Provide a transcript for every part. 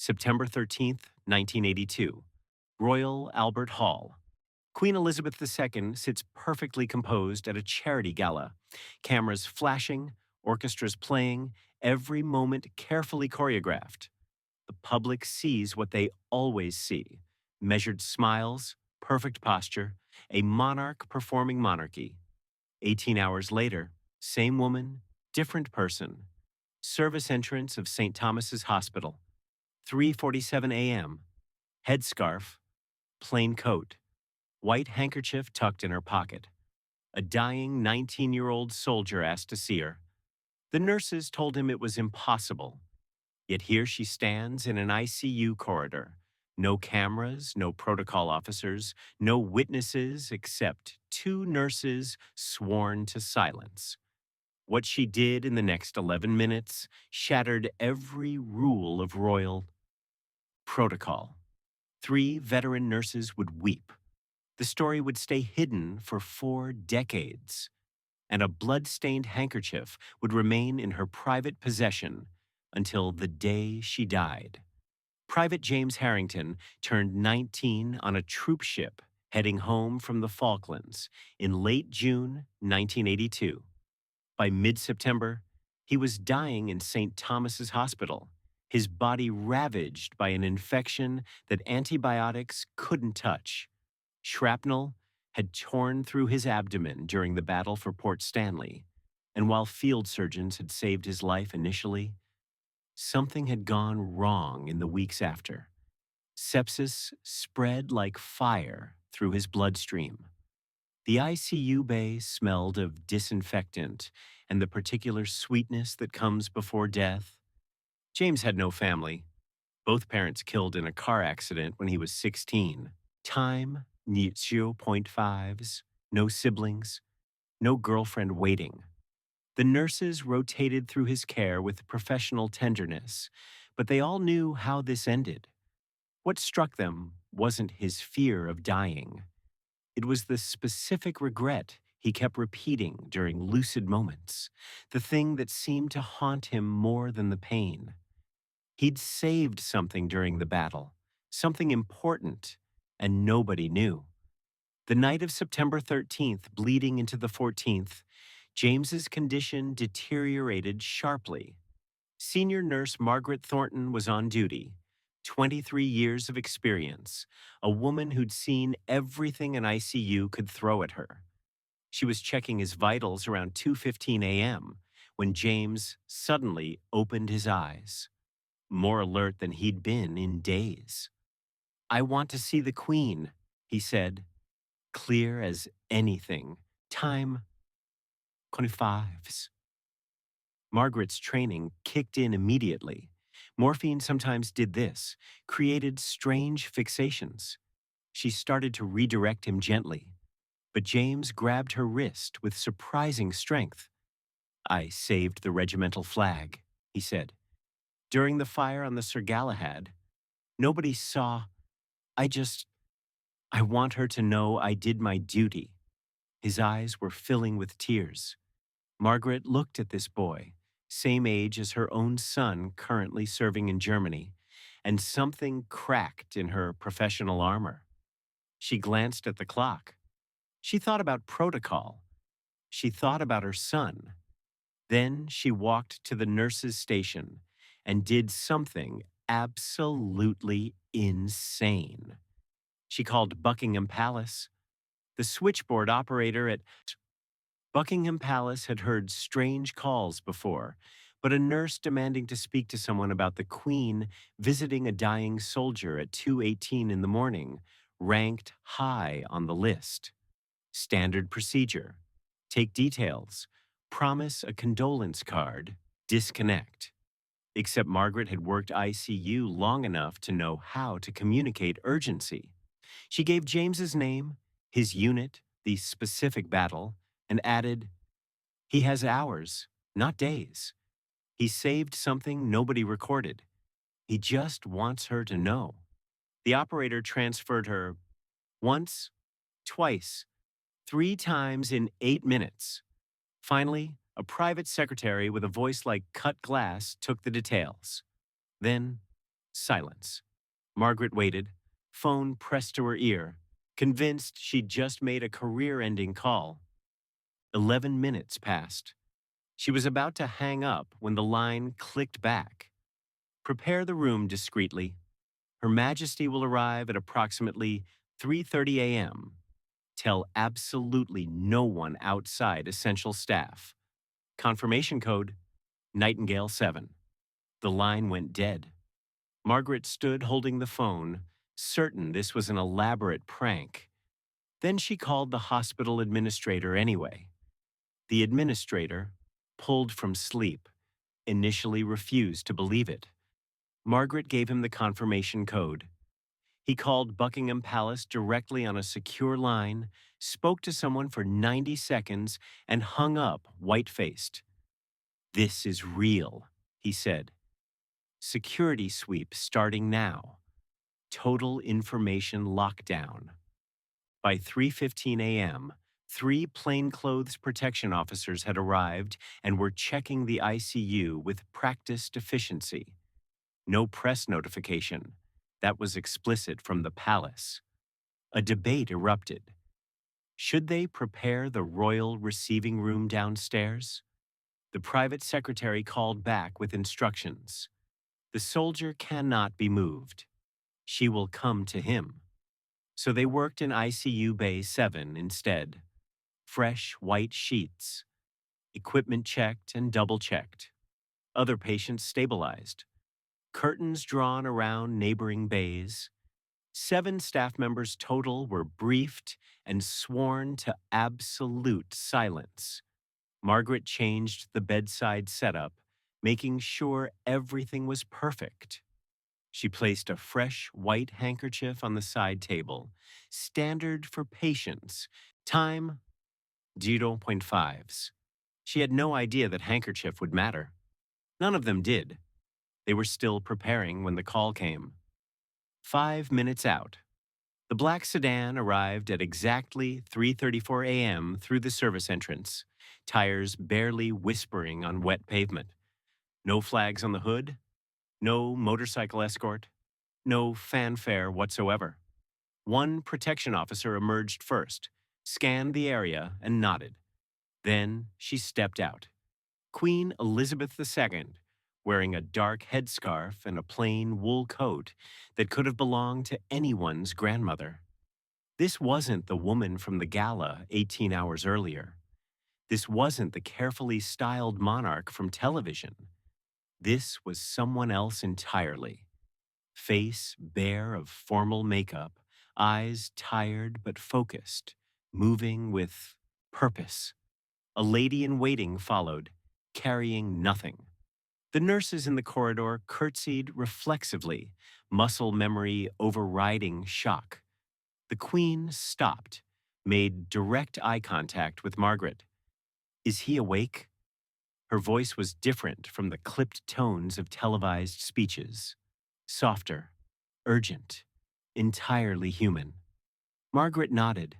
September 13th, 1982. Royal Albert Hall. Queen Elizabeth II sits perfectly composed at a charity gala. Cameras flashing, orchestras playing, every moment carefully choreographed. The public sees what they always see: measured smiles, perfect posture, a monarch performing monarchy. 18 hours later, same woman, different person. Service entrance of St. Thomas's Hospital. 3:47 a.m. Headscarf, plain coat, white handkerchief tucked in her pocket. A dying 19-year-old soldier asked to see her. The nurses told him it was impossible. Yet here she stands in an ICU corridor. No cameras, no protocol officers, no witnesses except two nurses sworn to silence. What she did in the next 11 minutes shattered every rule of royal protocol. Three veteran nurses would weep. The story would stay hidden for 4 decades, and a blood-stained handkerchief would remain in her private possession until the day she died. Private James Harrington turned 19 on a troop ship heading home from the Falklands in late June 1982. By mid-September, he was dying in St. Thomas's Hospital, his body ravaged by an infection that antibiotics couldn't touch. Shrapnel had torn through his abdomen during the battle for Port Stanley, and while field surgeons had saved his life initially, something had gone wrong in the weeks after. Sepsis spread like fire through his bloodstream. The ICU bay smelled of disinfectant and the particular sweetness that comes before death. James had no family. Both parents killed in a car accident when he was 16. Time, 0.5s, no siblings, no girlfriend waiting. The nurses rotated through his care with professional tenderness, but they all knew how this ended. What struck them wasn't his fear of dying. It was the specific regret he kept repeating during lucid moments, the thing that seemed to haunt him more than the pain. He'd saved something during the battle, something important, and nobody knew. The night of September 13th, bleeding into the 14th, James's condition deteriorated sharply. Senior nurse Margaret Thornton was on duty, 23 years of experience, a woman who'd seen everything an ICU could throw at her. She was checking his vitals around 2:15 a.m. when James suddenly opened his eyes, more alert than he'd been in days. "I want to see the Queen," he said, clear as anything. Time 25s. Margaret's training kicked in immediately. Morphine sometimes did this, created strange fixations. She started to redirect him gently, but James grabbed her wrist with surprising strength. "I saved the regimental flag," he said. "During the fire on the Sir Galahad, nobody saw. I just, I want her to know I did my duty." His eyes were filling with tears. Margaret looked at this boy, same age as her own son currently serving in Germany, and something cracked in her professional armor. She glanced at the clock. She thought about protocol. She thought about her son. Then she walked to the nurse's station and did something absolutely insane. She called Buckingham Palace. The switchboard operator at Buckingham Palace had heard strange calls before, but a nurse demanding to speak to someone about the Queen visiting a dying soldier at 2:18 in the morning ranked high on the list. Standard procedure: take details, promise a condolence card, disconnect. Except Margaret had worked ICU long enough to know how to communicate urgency. She gave James's name, his unit, the specific battle, and added, "He has hours, not days. He saved something nobody recorded. He just wants her to know." The operator transferred her once, twice, 3 times in 8 minutes. Finally, a private secretary with a voice like cut glass took the details. Then, Silence. Margaret waited, phone pressed to her ear, convinced she'd just made a career ending call. 11 minutes passed. She was about to hang up when the line clicked back. Prepare the room discreetly. Her Majesty will arrive at approximately 3:30 a.m. Tell absolutely no one outside essential staff. Confirmation code Nightingale 7. The line went dead. Margaret stood holding the phone, certain this was an elaborate prank. Then she called the hospital administrator anyway. The administrator, pulled from sleep, initially refused to believe it. Margaret gave him the confirmation code. He called Buckingham Palace directly on a secure line, spoke to someone for 90 seconds, and hung up white-faced. "This is real," he said. "Security sweep starting now. Total information lockdown." By 3:15 a.m., 3 plainclothes protection officers had arrived and were checking the ICU with practiced efficiency. No press notification. That was explicit from the palace. A debate erupted. Should they prepare the royal receiving room downstairs? The private secretary called back with instructions. The soldier cannot be moved. She will come to him. So they worked in ICU Bay 7 instead. Fresh white sheets. Equipment checked and double-checked. Other patients stabilized. Curtains drawn around neighboring bays. 7 staff members total were briefed and sworn to absolute silence. Margaret changed the bedside setup, making sure everything was perfect. She placed a fresh white handkerchief on the side table, standard for patients. Time 0.5s. She had no idea that handkerchief would matter. None of them did. They were still preparing when the call came. 5 minutes out. The black sedan arrived at exactly 3:34 a.m. through the service entrance, tires barely whispering on wet pavement. No flags on the hood, no motorcycle escort, no fanfare whatsoever. One protection officer emerged first, scanned the area, and nodded. Then she stepped out. Queen Elizabeth II, wearing a dark headscarf and a plain wool coat that could have belonged to anyone's grandmother. This wasn't the woman from the gala 18 hours earlier. This wasn't the carefully styled monarch from television. This was someone else entirely. Face bare of formal makeup, eyes tired but focused, moving with purpose. A lady in waiting followed, carrying nothing. The nurses in the corridor curtsied reflexively, muscle memory overriding shock. The Queen stopped, made direct eye contact with Margaret. "Is he awake?" Her voice was different from the clipped tones of televised speeches. Softer, urgent, entirely human. Margaret nodded,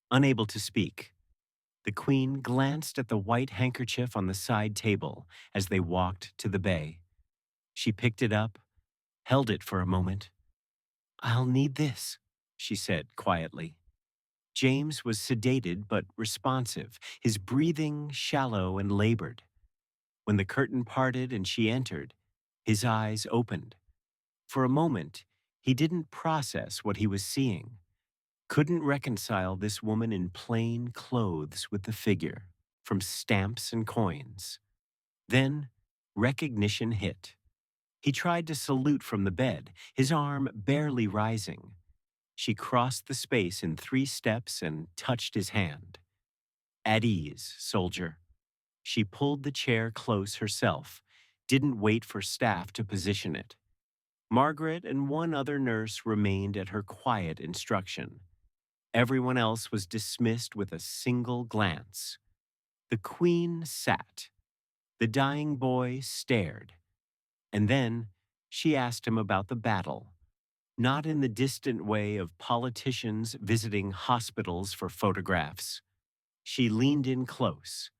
unable to speak. The Queen glanced at the white handkerchief on the side table as they walked to the bay. She picked it up, held it for a moment. "I'll need this," she said quietly. James was sedated but responsive, his breathing shallow and labored. When the curtain parted and she entered, his eyes opened. For a moment, he didn't process what he was seeing. Couldn't reconcile this woman in plain clothes with the figure, from stamps and coins. Then, recognition hit. He tried to salute from the bed, his arm barely rising. She crossed the space in 3 steps and touched his hand. "At ease, soldier." She pulled the chair close herself, didn't wait for staff to position it. Margaret and one other nurse remained at her quiet instruction. Everyone else was dismissed with a single glance. The Queen sat. The dying boy stared. And then she asked him about the battle, not in the distant way of politicians visiting hospitals for photographs. She leaned in close.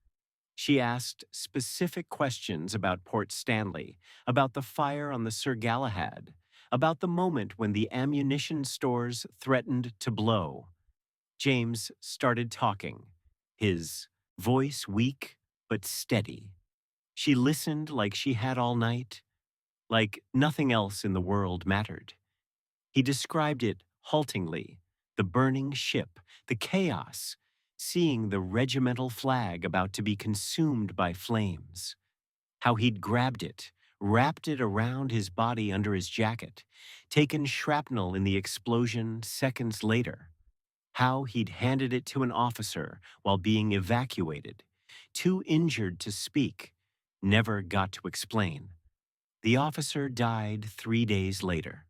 She asked specific questions about Port Stanley, about the fire on the Sir Galahad, about the moment when the ammunition stores threatened to blow. James started talking, his voice weak but steady. She listened like she had all night, like nothing else in the world mattered. He described it haltingly, the burning ship, the chaos, seeing the regimental flag about to be consumed by flames. How he'd grabbed it, wrapped it around his body under his jacket, taken shrapnel in the explosion seconds later. How he'd handed it to an officer while being evacuated, too injured to speak, never got to explain. The officer died 3 days later.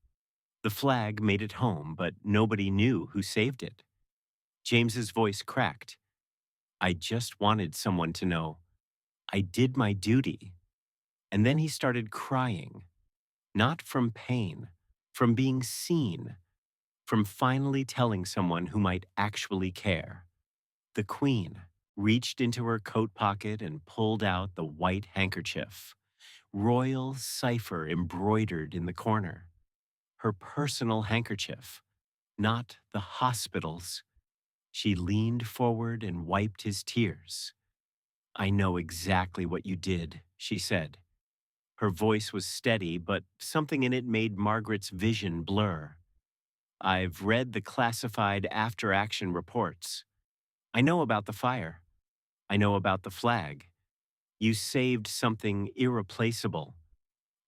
The flag made it home, but nobody knew who saved it. James's voice cracked. I just wanted someone to know. I did my duty. And then he started crying, not from pain, from being seen, from finally telling someone who might actually care. The Queen reached into her coat pocket and pulled out the white handkerchief, royal cipher embroidered in the corner. Her personal handkerchief, not the hospital's. She leaned forward and wiped his tears. I know exactly what you did, she said. Her voice was steady, but something in it made Margaret's vision blur. I've read the classified after-action reports. I know about the fire. I know about the flag. You saved something irreplaceable.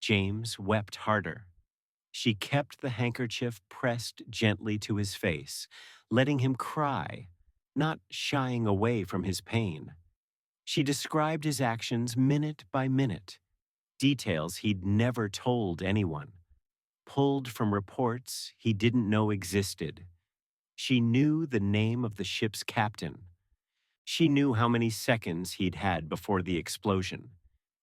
James wept harder. She kept the handkerchief pressed gently to his face, letting him cry, not shying away from his pain. She described his actions minute by minute, details he'd never told anyone, pulled from reports he didn't know existed. She knew the name of the ship's captain. She knew how many seconds he'd had before the explosion.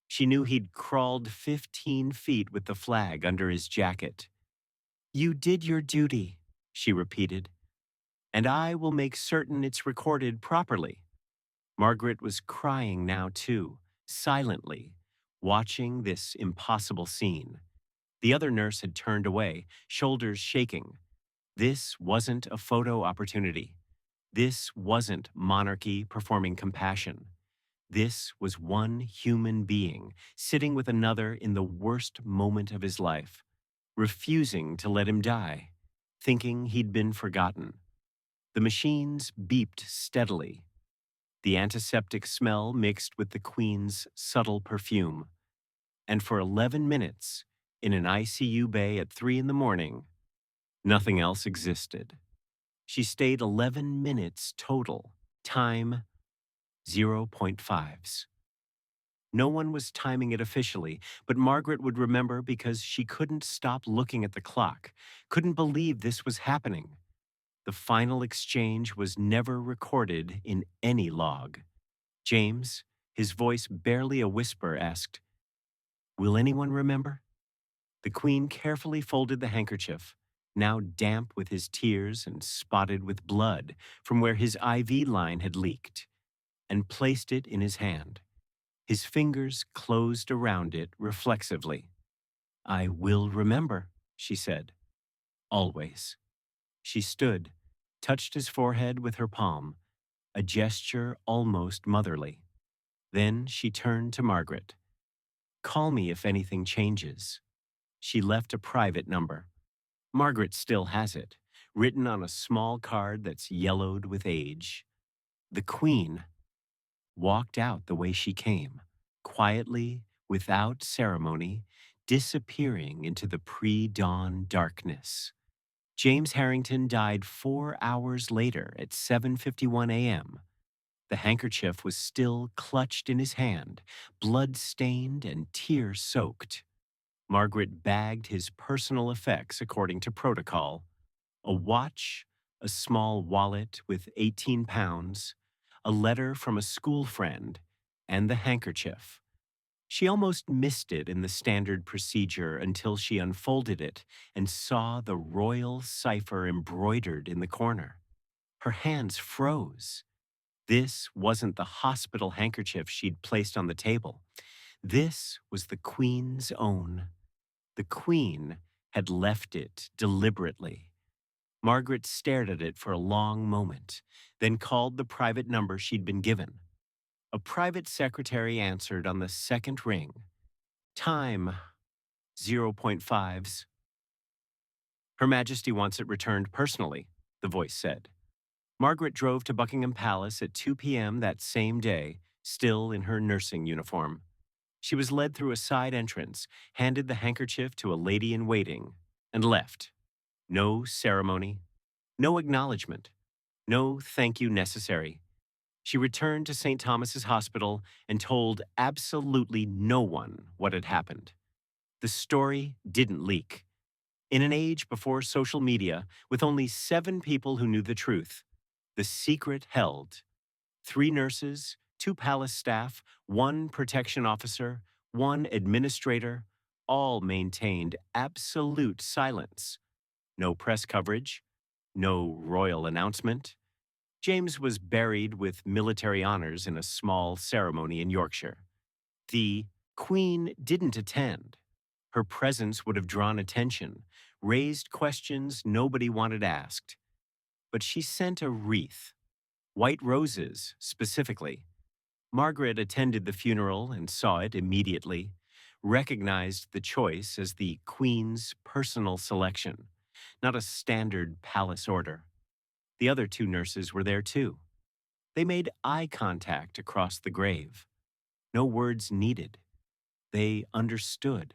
She knew he'd crawled 15 feet with the flag under his jacket. You did your duty, she repeated, and I will make certain it's recorded properly. Margaret was crying now too, silently, watching this impossible scene. The other nurse had turned away, shoulders shaking. This wasn't a photo opportunity. This wasn't monarchy performing compassion. This was one human being sitting with another in the worst moment of his life, refusing to let him die, thinking he'd been forgotten. The machines beeped steadily. The antiseptic smell mixed with the Queen's subtle perfume. And for 11 minutes, in an ICU bay at 3 in the morning, nothing else existed. She stayed 11 minutes total, time 0.5s. No one was timing it officially, but Margaret would remember because she couldn't stop looking at the clock, couldn't believe this was happening. The final exchange was never recorded in any log. James, his voice barely a whisper, asked, Will anyone remember? The Queen carefully folded the handkerchief, now damp with his tears and spotted with blood from where his IV line had leaked, and placed it in his hand. His fingers closed around it reflexively. I will remember, she said. Always. She stood, touched his forehead with her palm, a gesture almost motherly. Then she turned to Margaret. Call me if anything changes. She left a private number. Margaret still has it, written on a small card that's yellowed with age. The Queen walked out the way she came, quietly, without ceremony, disappearing into the pre-dawn darkness. James Harrington died 4 hours later at 7:51 a.m. The handkerchief was still clutched in his hand, blood-stained and tear-soaked. Margaret bagged his personal effects according to protocol: a watch, a small wallet with 18 pounds, a letter from a school friend, and the handkerchief. She almost missed it in the standard procedure until she unfolded it and saw the royal cipher embroidered in the corner. Her hands froze. This wasn't the hospital handkerchief she'd placed on the table. This was the Queen's own. The Queen had left it deliberately. Margaret stared at it for a long moment, then called the private number she'd been given. A private secretary answered on the second ring. Time, 0.5s. Her Majesty wants it returned personally, the voice said. Margaret drove to Buckingham Palace at 2 p.m. that same day, still in her nursing uniform. She was led through a side entrance, handed the handkerchief to a lady in waiting, and left. No ceremony, no acknowledgement, no thank you necessary. She returned to St. Thomas's Hospital and told absolutely no one what had happened. The story didn't leak. In an age before social media, with only 7 people who knew the truth, the secret held. 3 nurses, 2 palace staff, 1 protection officer, 1 administrator, all maintained absolute silence. No press coverage, no royal announcement. James was buried with military honors in a small ceremony in Yorkshire. The Queen didn't attend. Her presence would have drawn attention, raised questions nobody wanted asked. But she sent a wreath, white roses specifically. Margaret attended the funeral and saw it immediately, recognized the choice as the Queen's personal selection, not a standard palace order. The other 2 nurses were there too. They made eye contact across the grave. No words needed. They understood.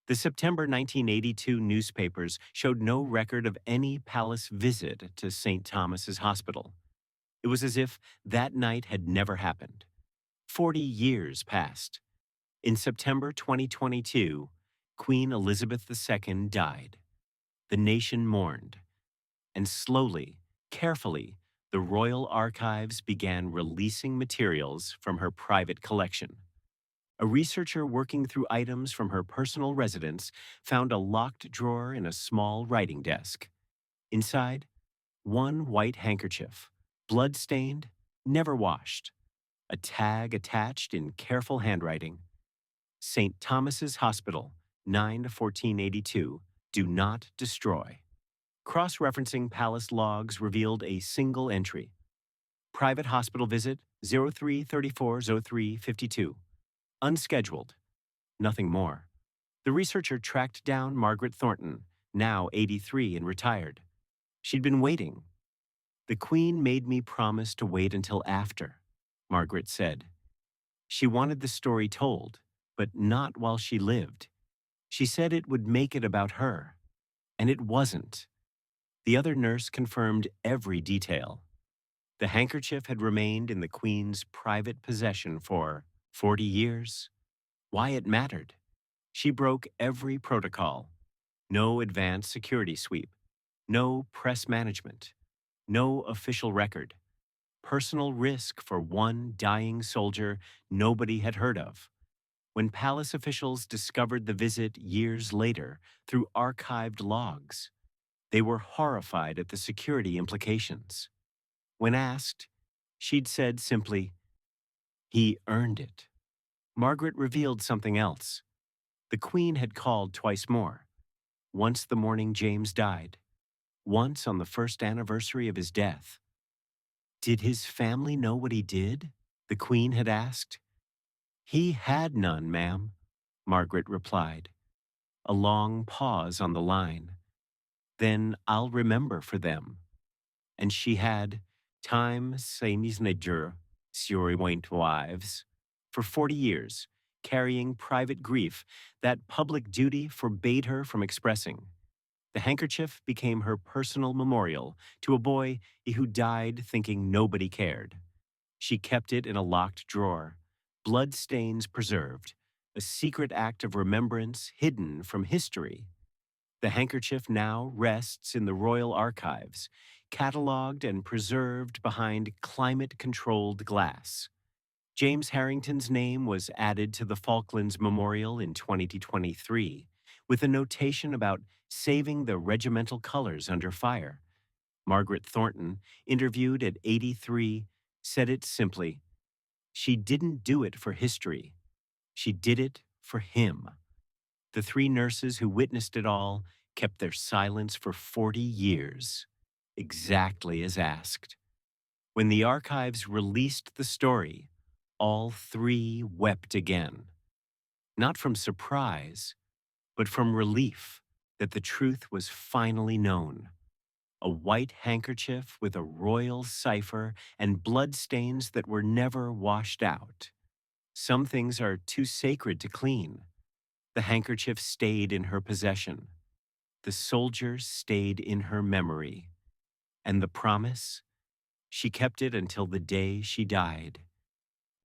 The September 1982 newspapers showed no record of any palace visit to St. Thomas's Hospital. It was as if that night had never happened. 40 years passed. In September 2022, Queen Elizabeth II died. The nation mourned. And slowly, carefully, the royal archives began releasing materials from her private collection. A researcher working through items from her personal residence found a locked drawer in a small writing desk. Inside, 1 white handkerchief, blood-stained, never washed. A tag attached in careful handwriting. St. Thomas's Hospital, 9/14/82. Do not destroy. Cross-referencing palace logs revealed a single entry. Private hospital visit 03/34/03/52. Unscheduled. Nothing more. The researcher tracked down Margaret Thornton, now 83 and retired. She'd been waiting. The Queen made me promise to wait until after, Margaret said. She wanted the story told, but not while she lived. She said it would make it about her. And it wasn't. The other nurse confirmed every detail. The handkerchief had remained in the Queen's private possession for 40 years. Why it mattered. She broke every protocol. No advanced security sweep. No press management. No official record. Personal risk for 1 dying soldier nobody had heard of. When palace officials discovered the visit years later through archived logs, they were horrified at the security implications. When asked, she'd said simply, "He earned it." Margaret revealed something else. The Queen had called twice more. Once the morning James died. Once on the first anniversary of his death. Did his family know what he did? The Queen had asked. He had none, ma'am, Margaret replied. A long pause on the line. Then I'll remember for them. And she had time samis nature, sur point wives, for 40 years, carrying private grief that public duty forbade her from expressing. The handkerchief became her personal memorial to a boy who died thinking nobody cared. She kept it in a locked drawer, blood stains preserved, a secret act of remembrance hidden from history. The handkerchief now rests in the royal archives, catalogued and preserved behind climate-controlled glass. James Harrington's name was added to the Falklands Memorial in 2023, with a notation about saving the regimental colors under fire. Margaret Thornton, interviewed at 83, said it simply, "She didn't do it for history. She did it for him." The 3 nurses who witnessed it all kept their silence for 40 years, exactly as asked. When the archives released the story, all three wept again, not from surprise, but from relief that the truth was finally known. A white handkerchief with a royal cipher and bloodstains that were never washed out. Some things are too sacred to clean. The handkerchief stayed in her possession. The soldiers stayed in her memory. And the promise? She kept it until the day she died.